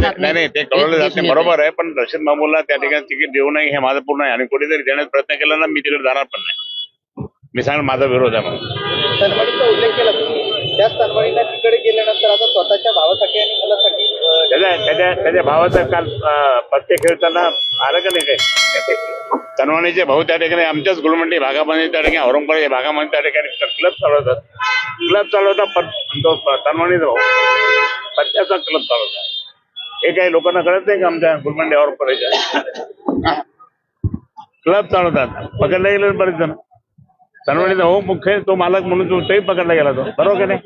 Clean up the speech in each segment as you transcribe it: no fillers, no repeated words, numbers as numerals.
जात नाही नाही, ते कळवलं जात नाही, बरोबर आहे. पण रशीद मामूला त्या ठिकाणी तिकीट देऊ नये हे माझं पूर्ण आहे. आणि कोणीतरी देण्याचा प्रयत्न केला ना, मी तिकडे जाणार पण नाही. मी सांग माझा विरोध आहे म्हणून. तनवाणीचा उल्लेख केला तुम्ही. त्याच तनवाणीला तिकडे गेल्यानंतर आता स्वतःच्या भावासाठी आणि मुलासाठी त्याच्या भावाचं काल पत्ते खेळताना आलं का नाही काही. तनवाणीचे भाऊ त्या ठिकाणी आमच्याच गुलमंडी भागामध्ये, त्या ठिकाणी औरंगाबाद भागामध्ये त्या ठिकाणी क्लब चालवतात. तनवाणीचा भाऊ पत्त्याचा क्लब चालवतात. हे काही लोकांना कळत नाही का आमच्या गुलमंडी औरंगाबादच्या क्लब चालवतात. पकडला गेले बरेच जण. तनवाणीचा भाऊ मुख्य तो मालक म्हणून तोही पकडला गेला. तो बरोबर का नाही.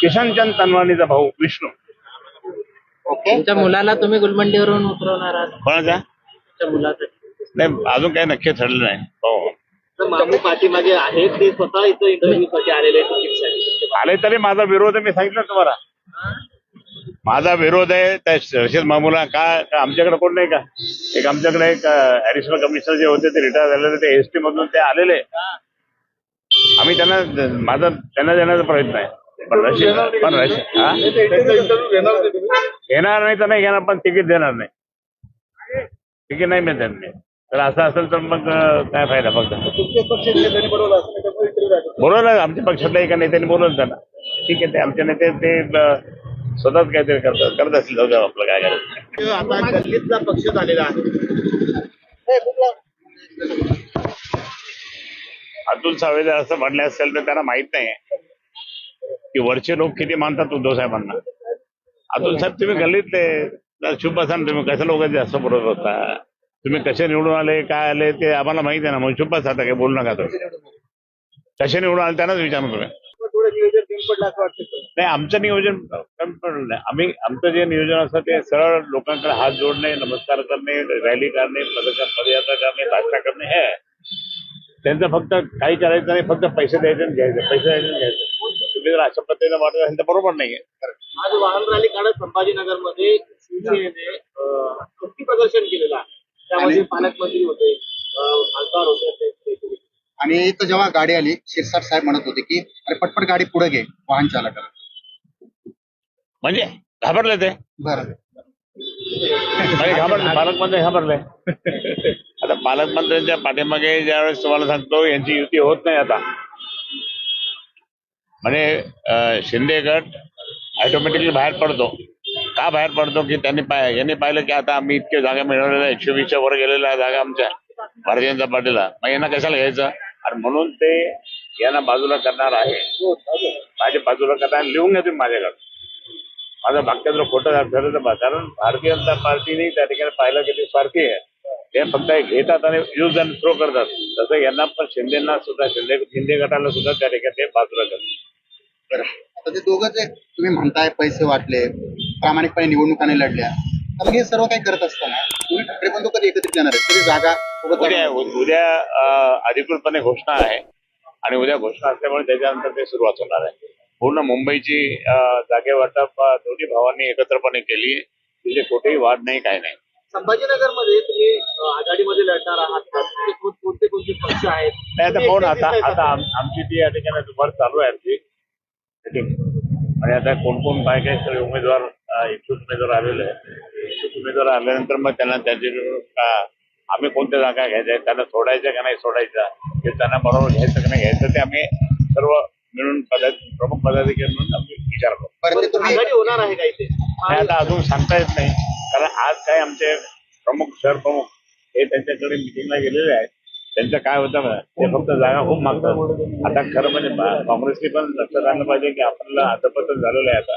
किशनचंद तनवाणीचा भाऊ विष्णू. तुमच्या मुलाला तुम्ही गुलमंडीवरून उतरवणार आहात? कोणाचा? तुमच्या मुलासाठी नाही, अजून काही नक्की ठरलं नाही. हो, मामू पाठीमागे आहेत, ते स्वतः इथं इंटरव्ह्यू साठी आलेले तिकीटसाठी. आले तरी माझा विरोध आहे. मी सांगितलं तुम्हाला माझा विरोध आहे त्या रशीद मामूला. का आमच्याकडे कोण नाही का, एक आमच्याकडे एक ऍडिशनल कमिशनर जे होते ते रिटायर झालेले, ते एसटी मधून ते आलेले. आम्ही त्यांना देण्याचा प्रयत्न आहे. पण रशीद घेणार नाही तर नाही घेणार, पण तिकीट देणार नाही. तिकीट नाही मिळत त्यांनी. तर असं असेल तर मग काय फायदा. फक्त बोलवलं आमच्या पक्षातल्या एका नेत्याने बोलवलं त्यांना. ठीक आहे, ते आमचे नेते ते स्वतःच काहीतरी करत असतील. जाऊ आपलं काय करायचं. आता गल्लीतला पक्ष झालेला आहे. अतुल सावे जर असं म्हणले असेल तर त्यांना माहित नाही की वरचे लोक किती मानतात उद्धव साहेबांना. अतुल साहेब तुम्ही गल्लीतले शुभ असाल, तुम्ही कसं लोक जास्त बोलत होता. तुम्ही कसे निवडून आले काय आले ते आम्हाला माहिती आहे ना. मग शुभ असा काही बोलू नका. तुम्ही कसे निवडून आले त्यांनाच विचारणार तुम्ही. नाही, आमचं नियोजन कमी पडलं नाही. आमचं जे नियोजन असतं ते सरळ लोकांकडे हात जोडणे, नमस्कार करणे, रॅली करणे, पदयात्रा करणे, भाषण करणे हे आहे. त्यांचं फक्त काही करायचं नाही, फक्त पैसे द्यायचे आणि घ्यायचे, पैसे द्यायचे आणि घ्यायचे. तुम्ही जर अशा पद्धतीने वाटत असेल तर बरोबर नाहीये. आज वाहन रॅली काढत संभाजीनगरमध्ये शिवसेनेने शक्ती प्रदर्शन केलेलं आहे. त्यामध्ये पालकमंत्री होते, खासदार होते. आणि इथं जेव्हा गाडी आली, शिरसाट साहेब म्हणत होते की अरे पटपट गाडी पुढे घे वाहन चालकाला. म्हणजे घाबरले ते. बरं. घाबरले पालकमंत्री घाबरले. आता पालकमंत्र्यांच्या पाठीमागे ज्यावेळेस तुम्हाला सांगतो यांची युती होत नाही आता. म्हणजे शिंदे गट ऑटोमॅटिकली बाहेर पडतो. का बाहेर पडतो की यांनी पाहिलं की आता आम्ही इतके जागा मिळवलेल्या 120च्या वर गेलेल्या जागा आमच्या भारतीय जनता पार्टीला, मग यांना कशाला घ्यायचं. आणि म्हणून ते यांना बाजूला करणार आहे. माझ्या बाजूला करणार लिहून घ्या तुम्ही माझ्याकडे. माझं बाक्यातलं खोटं ठरलं तर. कारण भारतीय जनता पार्टीने त्या ठिकाणी पाहिलं की ते स्वार्थी आहे. ते फक्त घेतात आणि यूज अँड थ्रो करतात. तसं यांना पण शिंदेना सुद्धा शिंदे गटाला सुद्धा त्या ठिकाणी ते बाजूला करतात. आता ते दोघं जे तुम्ही म्हणताय पैसे वाटले, प्रामाणिकपणे निवडणुकाने लढल्या, तर हे सर्व काही करत असताना तुम्ही ठाकरे बंधू कधी एकत्रित येणार आहे? तरी जागा उद्या अधिकृतपणे घोषणा आहे. आणि उद्या घोषणा असल्यामुळे त्याच्यानंतर ते सुरुवात होणार आहे. पूर्ण मुंबईची जागे वाटप दोन्ही भावांनी एकत्रपणे केली. तिथे कुठेही वाद नाही, काही नाही. संभाजीनगरमध्ये तुम्ही आघाडीमध्ये लढणार आहात. कोणते पक्ष आहेत? नाही, आता कोण आता आमची ती या ठिकाणी वर चालू आहे आमची मीटिंग. आणि आता कोण काय काय सगळे उमेदवार इच्छुक उमेदवार आलेले आहे. इच्छुक उमेदवार आल्यानंतर मग त्यांना त्याचे आम्ही कोणत्या जागा घ्यायच्या, त्यांना सोडायच्या का नाही सोडायच्या, ते त्यांना बरोबर घ्यायचं का नाही घ्यायचं, ते आम्ही सर्व मिळून प्रमुख पदाधिकारी म्हणून आम्ही विचार करू. आघाडी होणार आहे का इथे? नाही, आता अजून सांगता येत नाही. कारण आज काय आमचे प्रमुख शहर प्रमुख हे त्यांच्याकडे मिटिंगला गेलेले आहेत. त्यांचं काय होतं ना, ते फक्त जागा खूप मागतात. आता खरं म्हणजे काँग्रेसने पण लक्षात आणलं पाहिजे की आपल्याला अधपतन झालेलं आहे. आता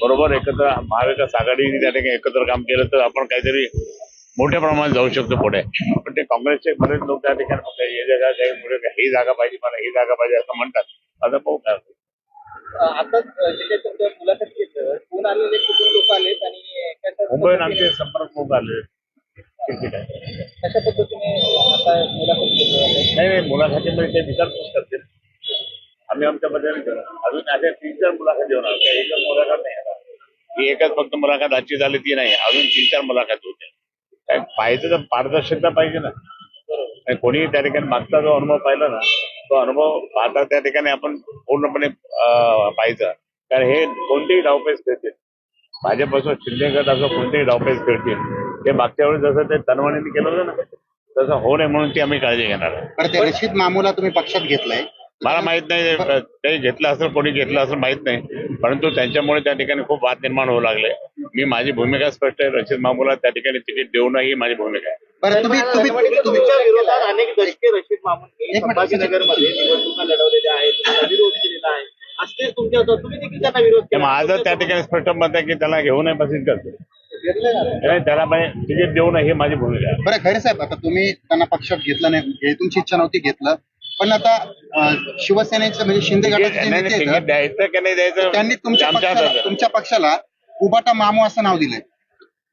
बरोबर एकत्र महाविकास आघाडीने त्या ठिकाणी एकत्र काम केलं तर आपण काहीतरी मोठ्या प्रमाणात जाऊ शकतो पुढे. पण ते काँग्रेसचे बरेच लोक त्या ठिकाणी फक्त ही जागा ही जागा पाहिजे, मला ही जागा पाहिजे असं म्हणतात. आता पाहू काय होतं. आता जे मुलाखत घेतलं, कोण आलेले, कुठून लोक आलेत आणि मुंबईहून आमचे संपर्क खूप आले. ठीक आहे, कशा पद्धतीने आता मुलाखत घेतलं? नाही मुलाखतीमध्ये ते विचारपूस करतील. आम्ही आमच्या पद्धतीने करू. अजून अशा 3-4 मुलाखती होणार. एकच मुलाखत नाही आता. ही एकच फक्त मुलाखत आजची झाली ती नाही, अजून 3-4 मुलाखती होते. काय पाहिजे तर पारदर्शकता पाहिजे ना. कोणी त्या ठिकाणी मागचा जो अनुभव पाहिला ना, तो अनुभव आता त्या ठिकाणी आपण पूर्णपणे पाहायचा. कारण हे कोणतेही डावपेच खेळतील, भाजपपासून शिंदे गट असं कोणतेही डावपेच खेळतील. ते मागच्या वेळेस जसं ते तनवाणीने केलं होतं ना, तसं होऊ नये म्हणून ती आम्ही काळजी घेणार आहे. बरं, ते रशीद मामूला तुम्ही पक्षात घेतलंय. मला माहित नाही ते घेतलं असेल, कोणी घेतलं असेल माहित नाही, परंतु त्यांच्यामुळे त्या ठिकाणी खूप वाद निर्माण होऊ लागले. मी माझी भूमिका स्पष्ट आहे, रशीद मामूला त्या ठिकाणी तिकीट देऊ नये ही माझी भूमिका आहे. बरं, तुमच्या विरोधात अनेक दशके रशीद मामूनने एक मिनिट. संभाजीनगरमध्ये निवडणुका लढवलेल्या आहेत, तुम्हाला विरोध केलेला आहे. असतेच तुमच्या तुम्ही देखील त्यांना विरोध केला. माझं त्या ठिकाणी स्पष्ट मत आहे की त्याला घेऊ नये पसंत करतो, त्याला तिकीट देऊ नये ही माझी भूमिका आहे. बरं, खैरे साहेब, आता तुम्ही त्यांना पक्षात घेतलं नाही, तुमची इच्छा नव्हती घेतलं, पण आता शिवसेनेचं म्हणजे शिंदे गटाचे जे नेते तिकीट आहेत, द्यायचं की नाही द्यायचं त्यांनी आमच्या हातात आहे. तुमच्या पक्षाला उबाटा मामू असं नाव दिलंय.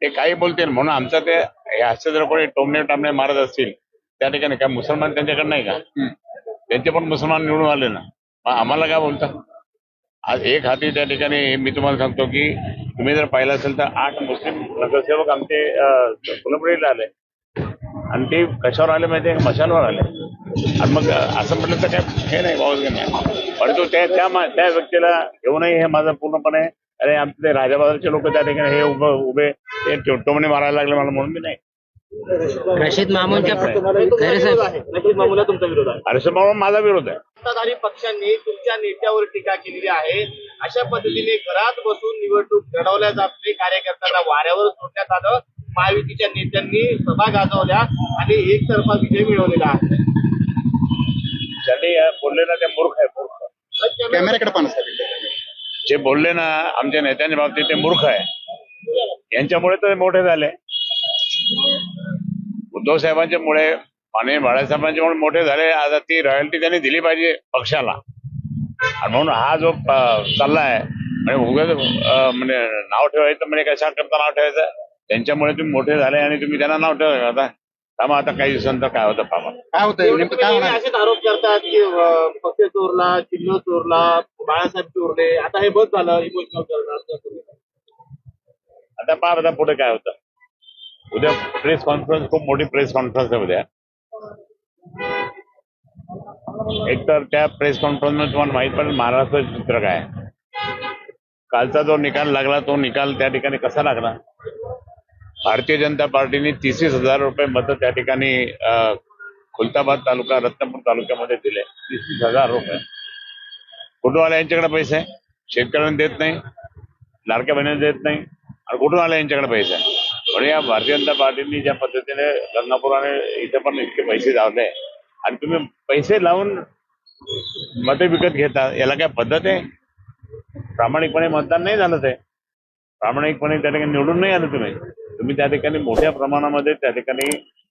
ते काही बोलतील म्हणून आमचं ते हे असं जर कोणी टोमणे टामणे मारत असतील त्या ठिकाणी काय मुसलमान त्यांच्याकडे नाही का? त्यांचे पण मुसलमान निवडून आले ना, मग आम्हाला काय बोलता? आज एक हाती त्या ठिकाणी मी तुम्हाला सांगतो की तुम्ही जर पाहिलं असेल तर 8 मुस्लिम नगरसेवक आमचे फुलंब्रीला आले आणि ते कशावर आले माहितीये, मशालवर आले. आणि मग असं म्हटलं तर काय हे नाही बाबा नाही, परंतु त्या व्यक्तीला घेऊ नये हे माझं पूर्णपणे. अरे आमचे ते राजाबाजारचे लोक त्या ठिकाणी हे उभे ते टोमणे मारायला लागले मला म्हणून मी नाही. रशीद मामूनच्या खैरे साहेब रशीद मामूला तुमचा विरोध आहे. अरे बाबा माझा विरोध आहे. सत्ताधारी पक्षांनी तुमच्या नेत्यावर टीका केलेली आहे. अशा पद्धतीने घरात बसून निवडणूक लढवल्या जात नाही, कार्यकर्त्यांना वाऱ्यावर सोडण्यात आलं. महायुतीच्या नेत्यांनी सभा गाजवल्या आणि एकतर्फा विजय मिळवलेला आहे. ज्यांनी बोलले ना ते मूर्ख आहे, मूर्ख. कॅमेऱ्याकडे पाहणं साहेब. जे बोलले ना आमच्या नेत्यांच्या बाबतीत ते मूर्ख आहे. यांच्यामुळे तर मोठे झाले. उद्धव साहेबांच्या मुळे आणि बाळासाहेबांच्या मुळे मोठे झाले. आता ती रॉयल्टी त्यांनी दिली पाहिजे पक्षाला. आणि म्हणून हा जो चालला आहे म्हणजे उगाच म्हणजे नाव ठेवायचं म्हणजे कशा करता नाव ठेवायचं. त्यांच्यामुळे तुम्ही मोठे झाले आणि तुम्ही त्यांना नाव ठेवा. आता थांबा, आता काही दिवसांतर काय होतं पाहा. काय होतंय नेमकं, काय होणार? असेच आरोप करतात की पक्ष चोरला, चिन्ह चोरला, बाळासाहेब चोरले. आता हे बंद झालं इमोशनल करणं. आता पहा आता पुढे काय होतं. उद्या प्रेस कॉन्फरन्स, खूप मोठी प्रेस कॉन्फरन्स आहे उद्या. एकतर त्या प्रेस कॉन्फरन्स मध्ये तुम्हाला माहित पडेल महाराष्ट्राचं चित्र काय आहे. कालचा जो निकाल लागला तो निकाल त्या ठिकाणी कसा लागला. भारतीय जनता पार्टीने 30,000 रुपये मतं त्या ठिकाणी खुलताबाद तालुका, रत्नापूर तालुक्यामध्ये दिले. 30,000 रुपये. कुठून आले यांच्याकडे पैसे? शेतकऱ्यांना देत नाही, लाडक्या बहिणींना देत नाही, आणि कुठून आले यांच्याकडे पैसे? पण या भारतीय जनता पार्टीने ज्या पद्धतीने गंगापुराने इथे पण इतके पैसे लावले आणि तुम्ही पैसे लावून मते विकत घेता, याला काय पद्धत आहे? प्रामाणिकपणे मतदान नाही झालं. ते प्रामाणिकपणे त्या ठिकाणी निवडून नाही आलं. तुम्ही त्या ठिकाणी मोठ्या प्रमाणामध्ये त्या ठिकाणी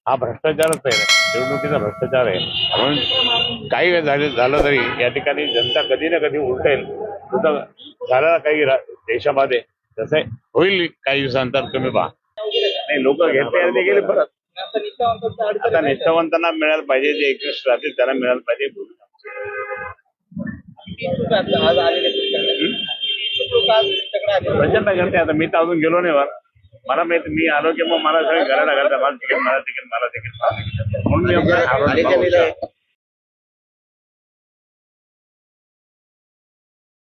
हा भ्रष्टाचारच आहे, निवडणुकीचा भ्रष्टाचार आहे. म्हणून काही झालं तरी या ठिकाणी जनता कधी ना कधी उलटेल. तसं झालं काही देशामध्ये, तसं होईल काही दिवसानंतर. तुम्ही पहा, नाही लोक घेतले आणि ते गेले परत. आता निष्ठावंतांना मिळायला पाहिजे, जे एकनिष्ठ राहतील त्यांना मिळायला पाहिजे. प्रचंड करते. आता मी तर अजून गेलो नाही वर. मला माहिती, मी आलो की मग मला सगळे घराला घालता, मला तिकीट, मला तिकीट, मला तिकीट, म्हणून मी